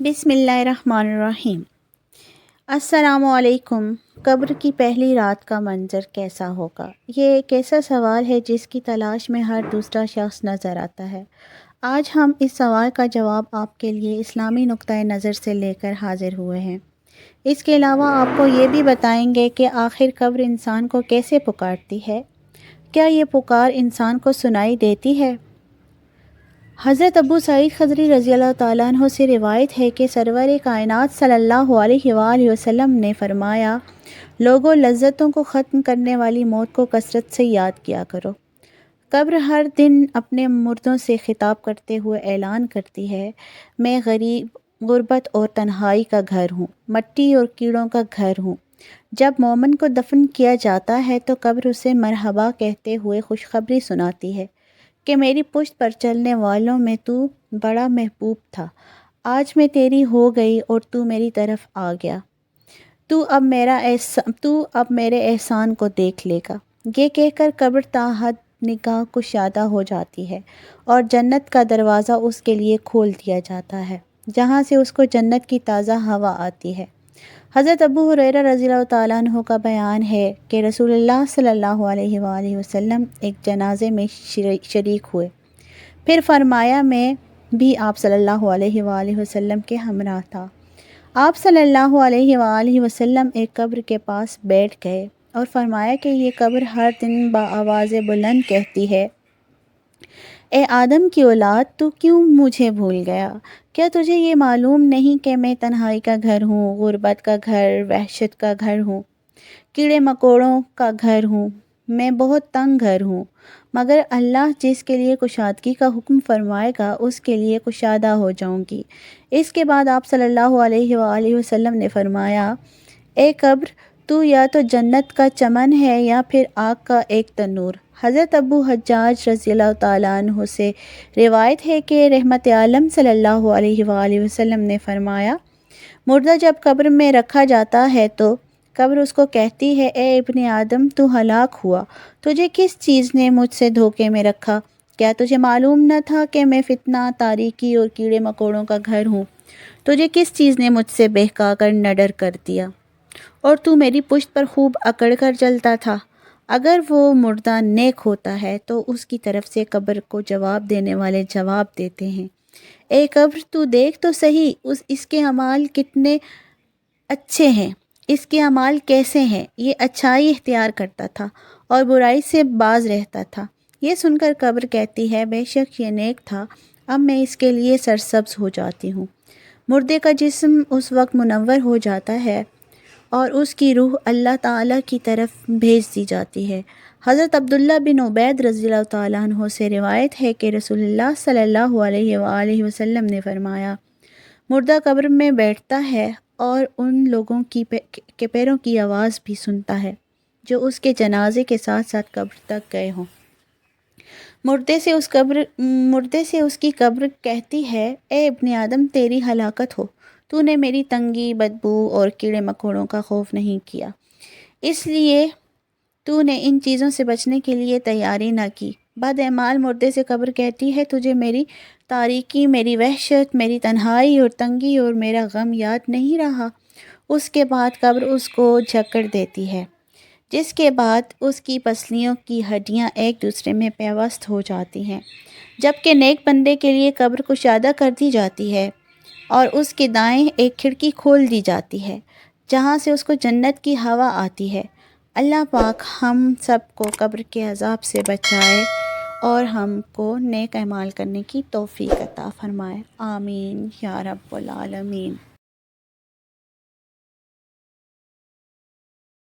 بسم اللہ الرحمن الرحیم۔ السلام علیکم۔ قبر کی پہلی رات کا منظر کیسا ہوگا؟ یہ ایک ایسا سوال ہے جس کی تلاش میں ہر دوسرا شخص نظر آتا ہے۔ آج ہم اس سوال کا جواب آپ کے لیے اسلامی نقطۂ نظر سے لے کر حاضر ہوئے ہیں۔ اس کے علاوہ آپ کو یہ بھی بتائیں گے کہ آخر قبر انسان کو کیسے پکارتی ہے؟ کیا یہ پکار انسان کو سنائی دیتی ہے؟ حضرت ابو سعید خدری رضی اللہ تعالیٰ عنہ سے روایت ہے کہ سرور کائنات صلی اللہ علیہ وآلہ وسلم نے فرمایا، لوگوں، لذتوں کو ختم کرنے والی موت کو کثرت سے یاد کیا کرو۔ قبر ہر دن اپنے مردوں سے خطاب کرتے ہوئے اعلان کرتی ہے، میں غربت اور تنہائی کا گھر ہوں، مٹی اور کیڑوں کا گھر ہوں۔ جب مومن کو دفن کیا جاتا ہے تو قبر اسے مرحبا کہتے ہوئے خوشخبری سناتی ہے کہ میری پشت پر چلنے والوں میں تو بڑا محبوب تھا، آج میں تیری ہو گئی اور تو میری طرف آ گیا، تو اب میرے احسان کو دیکھ لے گا۔ یہ کہہ کر قبر تاحد نگاہ کشادہ ہو جاتی ہے اور جنت کا دروازہ اس کے لیے کھول دیا جاتا ہے، جہاں سے اس کو جنت کی تازہ ہوا آتی ہے۔ حضرت ابو ہریرہ رضی اللہ تعالیٰ عنہ کا بیان ہے کہ رسول اللہ صلی اللہ علیہ وآلہ وسلم ایک جنازے میں شریک ہوئے، پھر فرمایا میں بھی آپ صلی اللہ علیہ وآلہ وسلم کے ہمراہ تھا۔ آپ صلی اللہ علیہ وآلہ وسلم ایک قبر کے پاس بیٹھ گئے اور فرمایا کہ یہ قبر ہر دن بآواز بلند کہتی ہے، اے آدم کی اولاد، تو کیوں مجھے بھول گیا؟ کیا تجھے یہ معلوم نہیں کہ میں تنہائی کا گھر ہوں، غربت کا گھر، وحشت کا گھر ہوں، کیڑے مکوڑوں کا گھر ہوں، میں بہت تنگ گھر ہوں، مگر اللہ جس کے لیے کشادگی کا حکم فرمائے گا اس کے لیے کشادہ ہو جاؤں گی۔ اس کے بعد آپ صلی اللہ علیہ وآلہ وسلم نے فرمایا، اے قبر، تو یا تو جنت کا چمن ہے یا پھر آگ کا ایک تنور۔ حضرت ابو حجاج رضی اللہ تعالیٰ عنہ سے روایت ہے کہ رحمت عالم صلی اللہ علیہ وآلہ وسلم نے فرمایا، مردہ جب قبر میں رکھا جاتا ہے تو قبر اس کو کہتی ہے، اے ابن آدم، تو ہلاک ہوا، تجھے کس چیز نے مجھ سے دھوکے میں رکھا؟ کیا تجھے معلوم نہ تھا کہ میں فتنہ، تاریکی اور کیڑے مکوڑوں کا گھر ہوں؟ تجھے کس چیز نے مجھ سے بہکا کر نڈر کر دیا اور تو میری پشت پر خوب اکڑ کر چلتا تھا؟ اگر وہ مردہ نیک ہوتا ہے تو اس کی طرف سے قبر کو جواب دینے والے جواب دیتے ہیں، اے قبر، تو دیکھ تو صحیح اس کے اعمال کتنے اچھے ہیں، اس کے اعمال کیسے ہیں، یہ اچھائی اختیار کرتا تھا اور برائی سے باز رہتا تھا۔ یہ سن کر قبر کہتی ہے، بے شک یہ نیک تھا، اب میں اس کے لیے سرسبز ہو جاتی ہوں۔ مردے کا جسم اس وقت منور ہو جاتا ہے اور اس کی روح اللہ تعالیٰ کی طرف بھیج دی جاتی ہے۔ حضرت عبداللہ بن عبید رضی اللہ تعالیٰ عنہ سے روایت ہے کہ رسول اللہ صلی اللہ علیہ وآلہ وسلم نے فرمایا، مردہ قبر میں بیٹھتا ہے اور ان لوگوں کے پیروں کی آواز بھی سنتا ہے جو اس کے جنازے کے ساتھ ساتھ قبر تک گئے ہوں۔ مردے سے اس کی قبر کہتی ہے، اے ابن آدم، تیری ہلاکت ہو، تو نے میری تنگی، بدبو اور کیڑے مکوڑوں کا خوف نہیں کیا، اس لیے تو نے ان چیزوں سے بچنے کے لیے تیاری نہ کی۔ بد اعمال مردے سے قبر کہتی ہے، تجھے میری تاریکی، میری وحشت، میری تنہائی اور تنگی اور میرا غم یاد نہیں رہا؟ اس کے بعد قبر اس کو جکڑ دیتی ہے، جس کے بعد اس کی پسلیوں کی ہڈیاں ایک دوسرے میں پیوست ہو جاتی ہیں، جبکہ نیک بندے کے لیے قبر کشادہ کر دی جاتی ہے اور اس کے دائیں ایک کھڑکی کھول دی جاتی ہے جہاں سے اس کو جنت کی ہوا آتی ہے۔ اللہ پاک ہم سب کو قبر کے عذاب سے بچائے اور ہم کو نیک اعمال کرنے کی توفیق عطا فرمائے، آمین یا رب العالمین۔